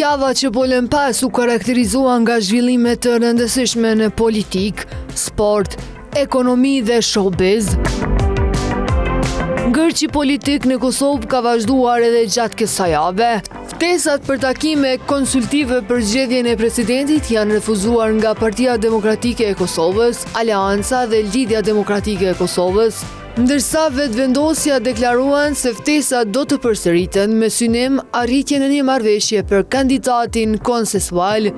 Java që po lën pas u karakterizua nga zhvillime të rëndësishme në politik, sport, ekonomi dhe showbiz. Ngërçi politik në Kosovë ka vazhduar edhe gjatë kësaj jave. Ftesat për takime konsultive për zgjedhjen e presidentit janë refuzuar nga Partia Demokratike e Kosovës, Aleanca dhe Lidhja Demokratike e Kosovës, ndërsa vetëvendosja deklaruan se ftesat do të përsëriten me synim arritjen e një marrëveshje për kandidatin konsensual.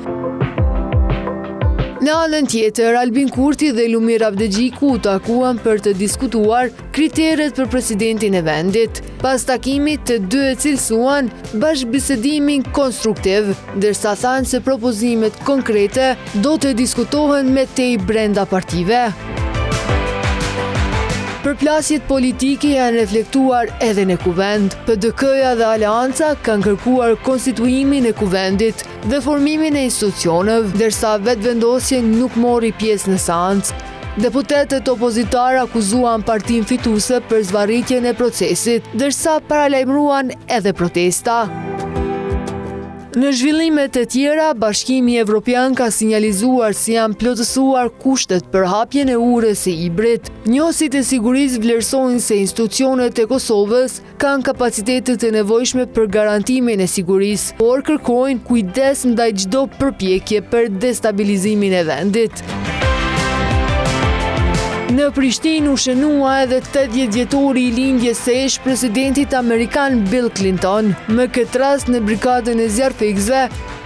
Në anën tjetër, Albin Kurti dhe Lumir Abdegjiku u takuan për të diskutuar kriteret për presidentin e vendit. Pas takimit, të dy e cilësuan bashkëbisedimin konstruktiv, ndërsa thanë se propozimet konkrete do të diskutohen me tej brenda partive. Përplasjet politike janë reflektuar edhe në kuvend. PDK-ja dhe Aleanca kanë kërkuar konstituimin e kuvendit dhe formimin e institucioneve, ndërsa vetëvendosja nuk mori pjesë në seancë. Deputetët opozitar akuzuan partinë fituese për zvarritjen e procesit, ndërsa paralajmëruan edhe protesta. Në zhvillimet e tjera, Bashkimi Evropian ka sinjalizuar se janë plotësuar kushtet për hapjen e urës së Ibrit. Njësit e sigurisë vlerësojnë se institucionet e Kosovës kanë kapacitetet e nevojshme për garantimin e sigurisë, por kërkojnë kujdes ndaj çdo përpjekje për destabilizimin e vendit. Në Prishtinë u shënua edhe 80 vjetori i lindjes së ish-presidentit amerikan Bill Clinton. Më këtë rast në brigadën e zjarfikësve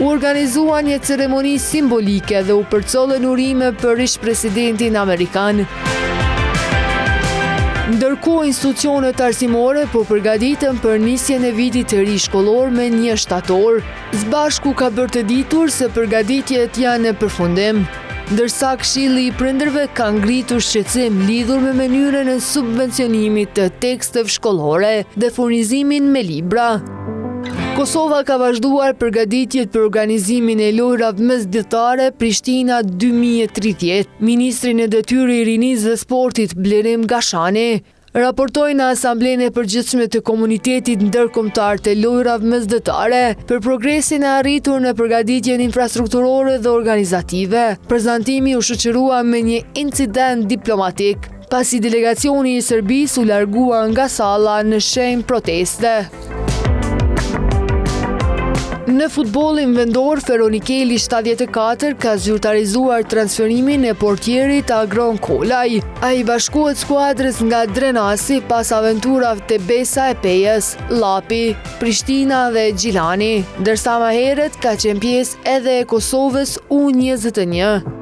u organizua një ceremoni simbolike dhe u përcollën urime për ish-presidentin amerikan. Ndërkohë, institucionet arsimore po përgatiten për nisjen e vitit të ri shkollor me 1 shtator. Zbashku ka bërë të ditur se përgatitjet janë në përfundim, ndërsa Këshilli i Prindërve ka ngritur shqetësim lidhur me mënyrën e subvencionimit të teksteve shkollore dhe furnizimin me libra. Kosova ka vazhduar përgatitjet për organizimin e lojrave mesdjetare Prishtina 2030. Ministri në detyrë i rinisë dhe sportit Blerim Gashani raportoi në Asamblenë e Përgjithshme të Komunitetit Ndërkombëtar të Lojrave Mesdjetare për progresin e arritur në përgatitjen infrastrukturore dhe organizative. Prezantimi u shoqërua me një incident diplomatik, pasi delegacioni i Serbisë u largua nga salla në shenjë proteste. Në futbollin vendor, Feronikeli 74 ka zyrtarizuar transferimin e portierit Agron Kolaj. Ai bashkohet skuadrës nga Drenasi pas aventurave të Besa e Pejës, Llapi, Prishtina dhe Gjilani, ndërsa më herët ka qenë pjesë edhe e Kosovës U21.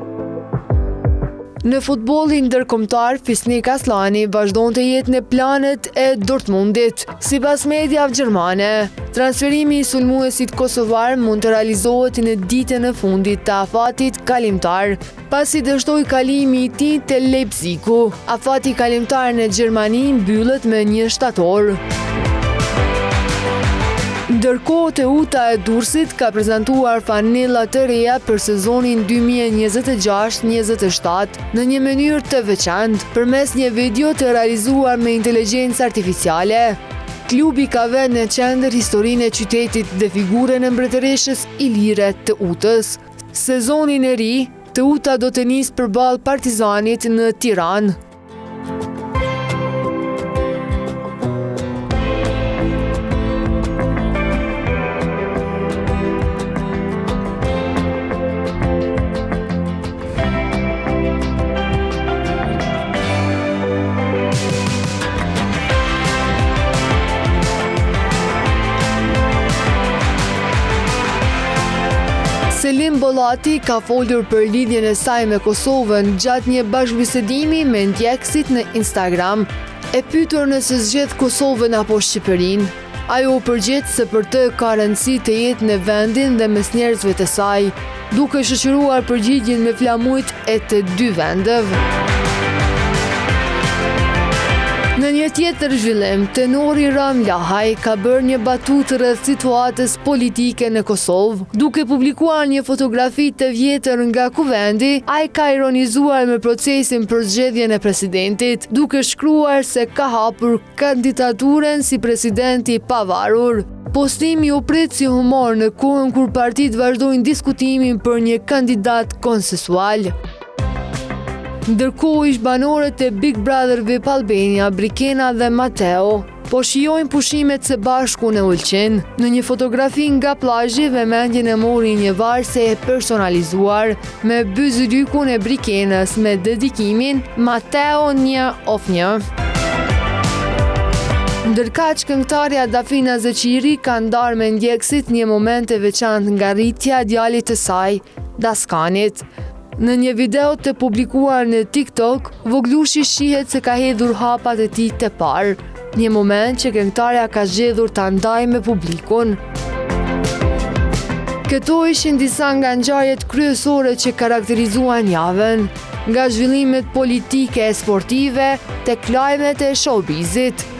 Në futbollin ndërkombëtar, Fisnik Aslani vazhdon të jetë në planet e Dortmundit. Sipas mediave gjermane, transferimi i sulmuesit kosovar mund të realizohet në ditën e fundit të afatit kalimtar, pasi dështoi kalimi i tij te Leipzigu. Afati kalimtar në Gjermani mbyllet me 1 shtator. Ndërkohë, Teuta e Durrësit ka prezantuar fanella të reja për sezonin 2026-27 në një mënyrë të veçantë, përmes një video të realizuar me inteligjencë artificiale. Klubi ka vënë në qendër historinë e qytetit dhe figurën e mbretëreshës Ilire Teutës. Sezonin e ri, Teuta do të nisë përballë Partizanit në Tiranë. Selim Bollati ka folur për lidhjen e saj me Kosovën gjatë një bashkëbisedimi me ndjekësit në Instagram. E pyetur nëse zgjedh Kosovën apo Shqipërinë, ajo u përgjigj se për të ka rëndësi të jetë në vendin dhe mes njerëzve të saj, duke shoqëruar përgjigjen me flamujt e të dy vendeve. Në një tjetër zhvillim, tenori Ram Lahaj ka bërë një batutë rreth situatës politike në Kosovë. Duke publikuar një fotografi të vjetër nga kuvendi, ai ka ironizuar me procesin për zgjedhjen e presidentit, duke shkruar se ka hapur kandidaturën si presidenti i pavarur. Postimi u prit si humor në kohën kur partitë vazhdojnë diskutimin për një kandidat konsensual. Ndërkohë ish-banorët e Big Brother VIP Albania, Brikena dhe Mateo, po shijojnë pushimet së bashku në Ulqin. Në një fotografi nga plazhi, vëmendjen e mori një varse e personalizuar me byzylykun e Brikenës me dedikimin Mateo 1 of 1. Ndërkaq, këngëtarja Dafina Zeqiri ka ndarë me ndjekësit një moment e veçantë nga rritja e djalit të saj, Daskanit. Në një video të publikuar në TikTok, voglushi shihet se ka hedhur hapat e tij të parë, një moment që këngëtarja ka zgjedhur ta ndajë me publikun. Këto ishin disa nga ngjarjet kryesore që karakterizuan javën, nga zhvillimet politike e sportive tek lajmet e showbizit.